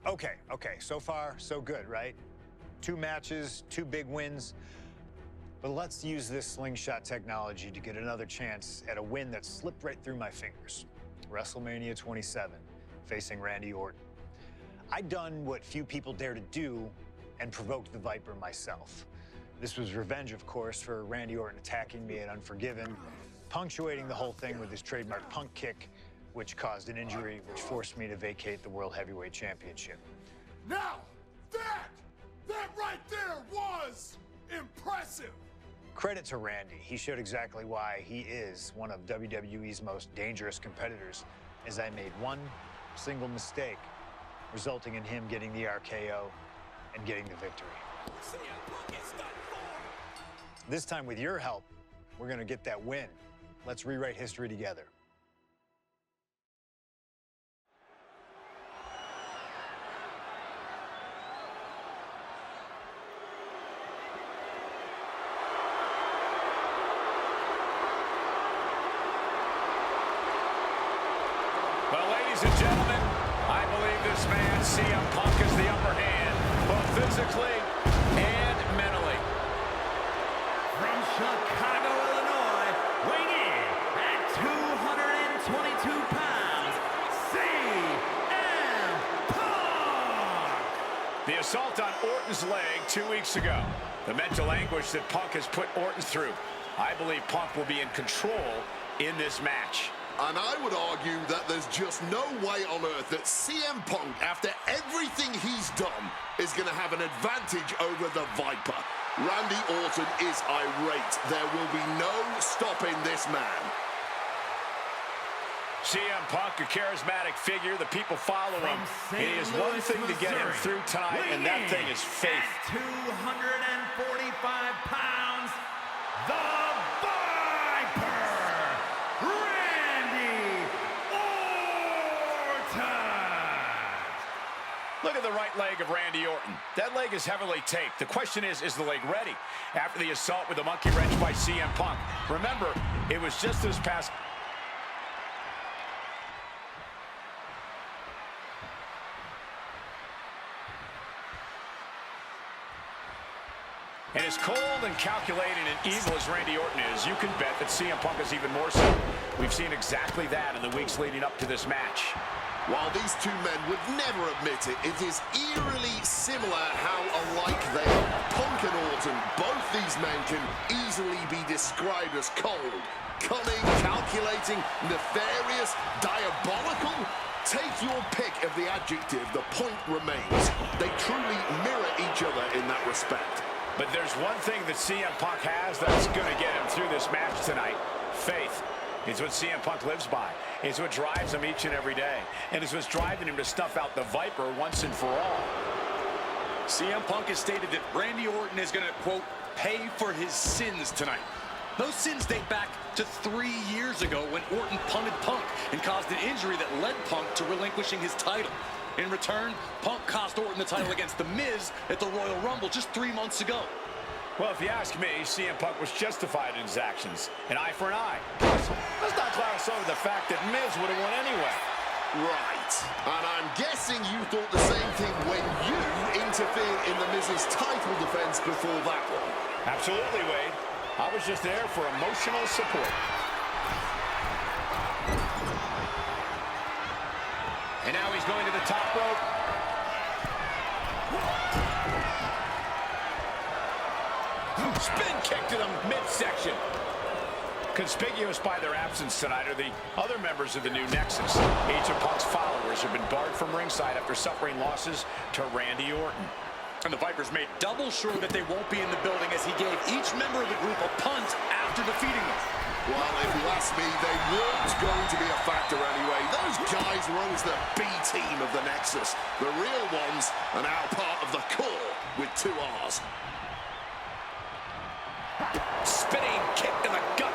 Okay, so far, so good, right? 2 matches, 2 big wins. But let's use this slingshot technology to get another chance at a win that slipped right through my fingers. WrestleMania 27, facing Randy Orton. I'd done what few people dare to do and provoked the Viper myself. This was revenge, of course, for Randy Orton attacking me at Unforgiven, punctuating the whole thing with his trademark punk kick, which caused an injury, which forced me to vacate the World Heavyweight Championship. Now, that right there was impressive. Credit to Randy. He showed exactly why he is one of WWE's most dangerous competitors, as I made one single mistake, resulting in him getting the RKO and getting the victory. This time, with your help, we're gonna get that win. Let's rewrite history together. Well, ladies and gentlemen, I believe this man, CM Punk, is the upper hand, both physically and mentally. From Chicago, Illinois, weighing in at 222 pounds, CM Punk! The assault on Orton's leg 2 weeks ago. The mental anguish that Punk has put Orton through. I believe Punk will be in control in this match. And I would argue that there's just no way on earth that CM Punk, after everything he's done, is going to have an advantage over the Viper. Randy Orton is irate. There will be no stopping this man. CM Punk, a charismatic figure. The people follow him. It is one thing to get him through tonight, and that thing is faith. At 245 pounds, the Viper! Look at the right leg of Randy Orton. That leg is heavily taped. The question is the leg ready? After the assault with a monkey wrench by CM Punk. Remember, it was just this past... And as cold and calculating and evil as Randy Orton is, you can bet that CM Punk is even more so. We've seen exactly that in the weeks leading up to this match. While these two men would never admit it, it is eerily similar how alike they are. Punk and Orton, both these men can easily be described as cold, cunning, calculating, nefarious, diabolical. Take your pick of the adjective, the point remains. They truly mirror each other in that respect. But there's one thing that CM Punk has that's going to get him through this match tonight. Faith. It's what CM Punk lives by. It's what drives him each and every day. And it's what's driving him to snuff out the Viper once and for all. CM Punk has stated that Randy Orton is going to, quote, pay for his sins tonight. Those sins date back to 3 years ago when Orton punted Punk and caused an injury that led Punk to relinquishing his title. In return, Punk cost Orton the title against The Miz at the Royal Rumble just 3 months ago. Well, if you ask me, CM Punk was justified in his actions. An eye for an eye. Plus, let's not gloss over the fact that Miz would have won anyway. Right. And I'm guessing you thought the same thing when you interfered in the Miz's title defense before that one. Absolutely, Wade. I was just there for emotional support. And now he's going to the top rope. Spin kick to the midsection. Conspicuous by their absence tonight are the other members of the new Nexus. Each of Punk's followers have been barred from ringside after suffering losses to Randy Orton. And the Vipers made double sure that they won't be in the building as he gave each member of the group a punt after defeating them. Well, if you ask me, they weren't going to be a factor anyway. Those guys were always the B team of the Nexus. The real ones are now part of the core with 2 R's. Spinning kick in the gut.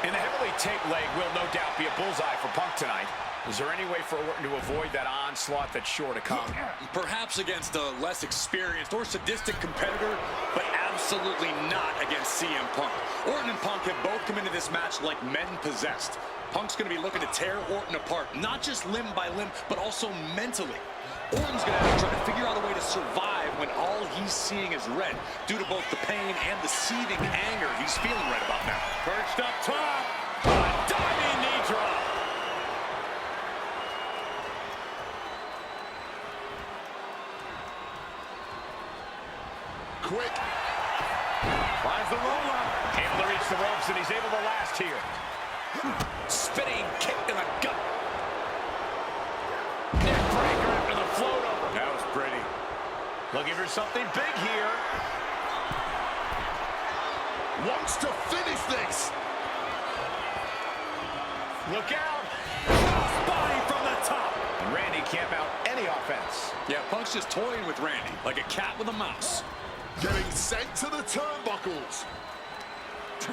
And the heavily taped leg will no doubt be a bullseye for Punk tonight. Is there any way for Orton to avoid that onslaught that's sure to come? Perhaps against a less experienced or sadistic competitor, but absolutely not against CM Punk. Orton and Punk have both come into this match like men possessed. Punk's going to be looking to tear Orton apart, not just limb by limb, but also mentally. Orton's going to have to try to figure out a way to survive when all he's seeing is red, due to both the pain and the seething anger he's feeling right about now. Perched up top. A diving knee drop. Quick. Finds the roll-up. Able to reach the ropes, and he's able to last here. Spinning kick in the gut. Neck breaker after the float over. That was pretty. Looking for something big here. Wants to finish this. Look out. Crossbody from the top. And Randy can't mount any offense. Yeah, Punk's just toying with Randy, like a cat with a mouse. Getting sent to the turnbuckles.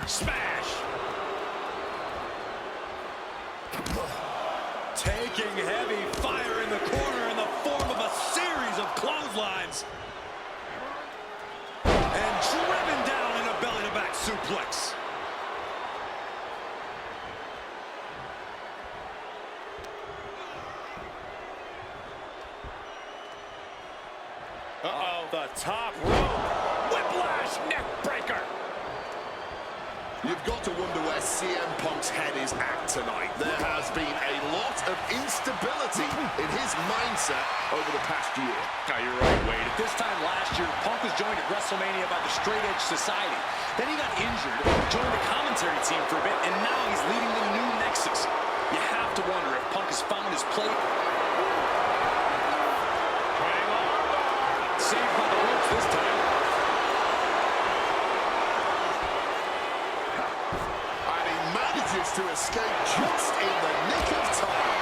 Smash. Taking heavy fire in the corner in the form of a series of clotheslines. And driven down in a belly-to-back suplex. Uh-oh, the top rope. Whiplash neck breaker. You've got to wonder where CM Punk's head is at tonight. There has been a lot of instability in his mindset over the past year. Now, you're right, Wade. At this time last year, Punk was joined at WrestleMania by the Straight Edge Society. Then he got injured, joined the commentary team for a bit, and now he's leading the new Nexus. You have to wonder if Punk has found his place. Saved by the ropes this time. And he manages to escape just in the nick of time.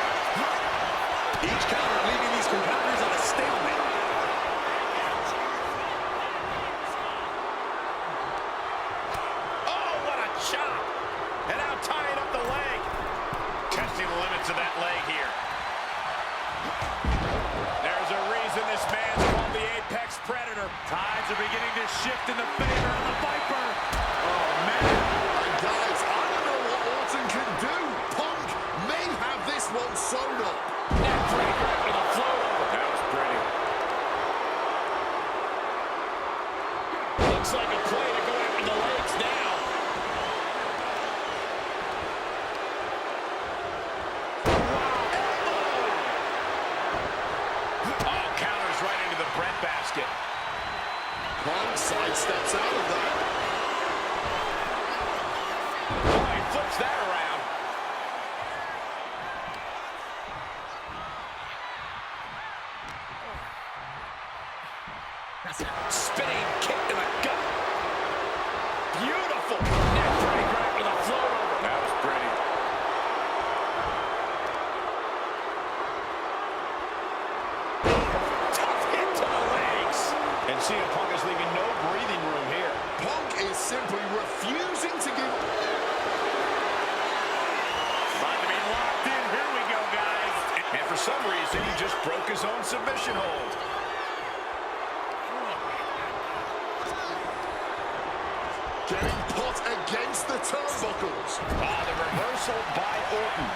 Each counter leaving these competitors at a stalemate. Oh, what a chop. And now tying up the leg. Testing the limits of that leg here. There's a reason this man's called the Apex Predator. Tides are beginning to shift in the favor of the Viper. Oh, man. And guys, I don't know what Orton can do. Punk may have this one sewn up. Neck breaker after the float over. That was pretty. Looks like a play to go after the legs now. Oh, counters right into the breadbasket. Punk sidesteps out of that. Oh, he flips that around. Spinning kick in the gut. Beautiful. Neck breaker after the float over. That was pretty. Tough hit to the legs. And CM Punk is leaving no breathing room here. Punk is simply refusing to give. About to be locked in. Here we go, guys. And for some reason, he just broke his own submission hold. Getting put against the turnbuckles. Ah, the reversal by Orton.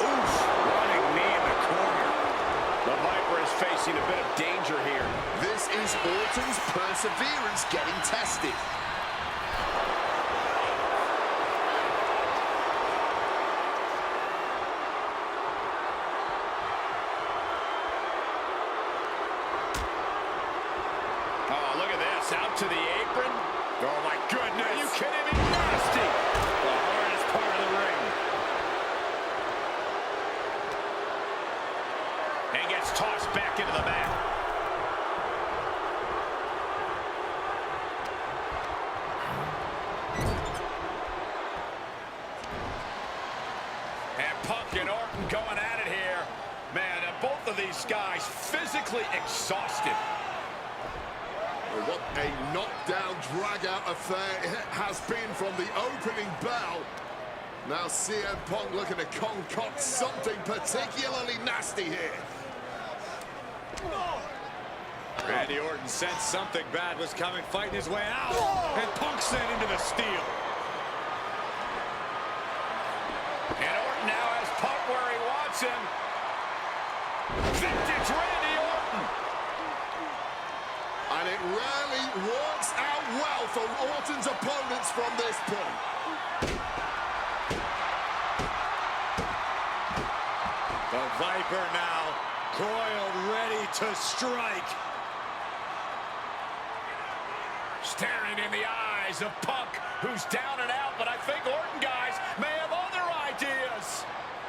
Oof, running knee in the corner. The Viper is facing a bit of danger here. This is Orton's perseverance getting tested. Oh, look at this. Out to the apron. Oh, my goodness. Are you kidding me? Nasty. The hardest part of the ring. And gets tossed back into the mat. And Punk and Orton going at it here. Man, both of these guys physically exhausted. What a knockdown, drag-out affair it has been from the opening bell. Now CM Punk looking to concoct something particularly nasty here. Randy Orton sensed something bad was coming, fighting his way out, and Punk sent into the steel. And Orton now has Punk where he wants him. Vintage Randy Orton. And it rarely works out well for Orton's opponents from this point. The Viper now coiled, ready to strike. Staring in the eyes of Punk, who's down and out, but I think Orton, guys, may have other ideas.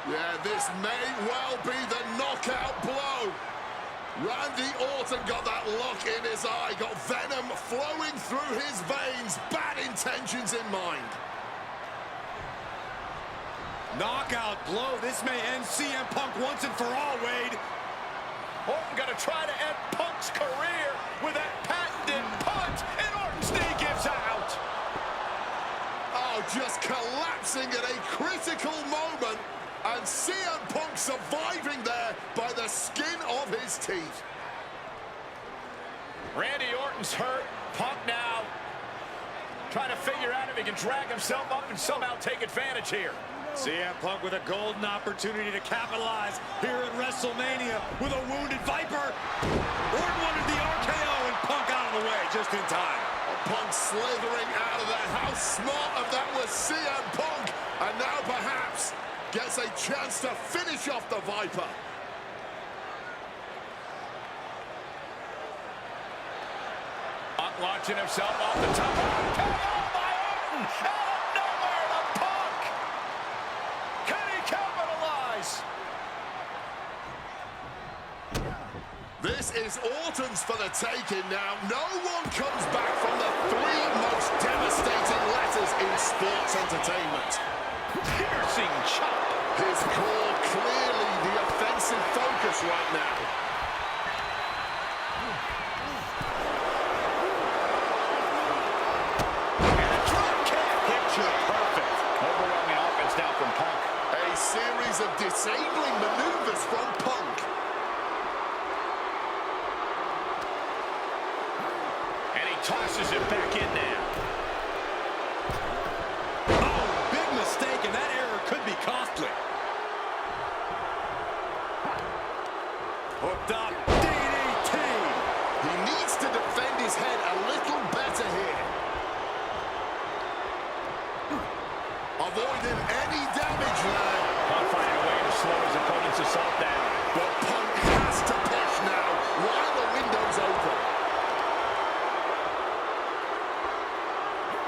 Yeah, this may well be the knockout blow. Randy Orton got that look in his eye, got venom flowing through his veins, bad intentions in mind. Knockout blow. This may end CM Punk once and for all, Wade. Orton gonna try to end Punk's career with that patented punch, and Orton's knee gives out. Oh, just collapsing at a critical moment, and CM Punk surviving there by the skin of his teeth. Randy Orton's hurt. Punk now trying to figure out if he can drag himself up and somehow take advantage here. CM Punk with a golden opportunity to capitalize here at WrestleMania with a wounded Viper. Orton wanted the RKO and Punk out of the way just in time. Punk slithering out of there. How smart of that was CM Punk. And now perhaps gets a chance to finish off the Viper. Punk launching himself off the top. RKO by Orton! Out of nowhere to Punk! Can he capitalize? This is Orton's for the taking now. No one comes back from the three most devastating letters in sports entertainment. Piercing chop. His core clearly the offensive focus right now. And a drop kick. Picture perfect. Overwhelming offense now from Punk. A series of disabling maneuvers from Punk. And he tosses it back in now. Oh, big mistake, and that error could be costly. Hooked up, DDT. He needs to defend his head a little better here. Avoiding any damage there. Punk finding a way to slow his opponent's assault down. But Punk has to push now while the window's open.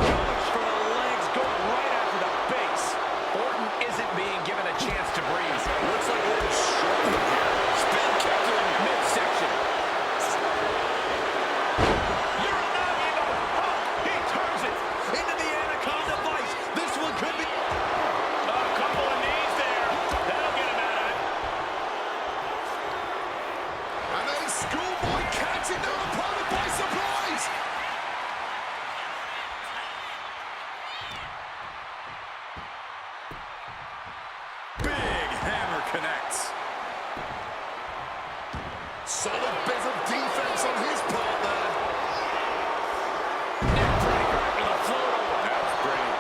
Goes for the legs, going right after the base. Orton isn't being given a chance to breathe. Looks like Orton's struggling here. Spin kick to him midsection. Uranagi. Oh, he turns it into the Anaconda Vice. This one could be a couple of knees there. That'll get him out of it. And a schoolboy catching their opponent by surprise. Big hammer connects. Solid bit of defense on his part there. Neck breaker after the float. That's pretty.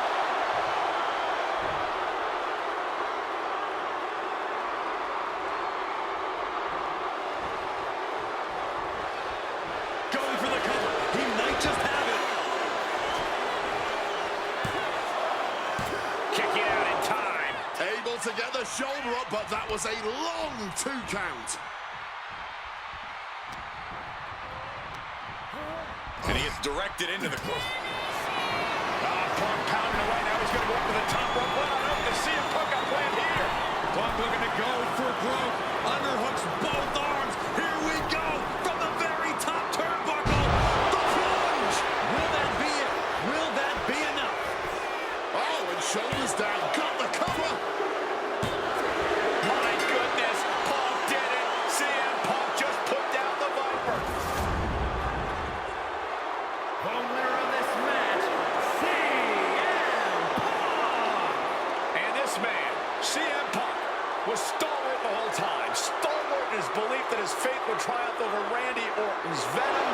Going for the cover. He might just have it. Kicking out in time. Able to get the shoulder up, but that was a long 2 count. And he gets directed into the corner. Punk pounding away. Now he's going to go up to the top rope. Well, I hope to see him. Punk got planned here. Punk looking to go for broke. Underhooks both arms. Here we go from the very top turnbuckle. The plunge. Will that be it? Will that be enough? Oh, and shoulders down. Got the cover. My goodness. Punk did it. CM Punk just put down the Viper. The winner of this match, CM Punk. And this fate would triumph over Randy Orton's venom.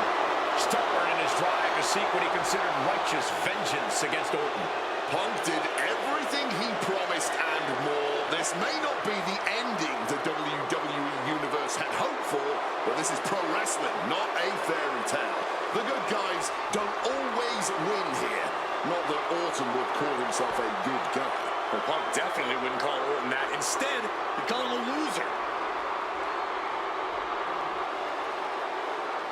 Stubborn in his drive to seek what he considered righteous vengeance against Orton. Punk did everything he promised and more. This may not be the ending the WWE Universe had hoped for, but this is pro wrestling, not a fairy tale. The good guys don't always win here. Not that Orton would call himself a good guy. Well, Punk definitely wouldn't call Orton that. Instead, he'd call him a loser.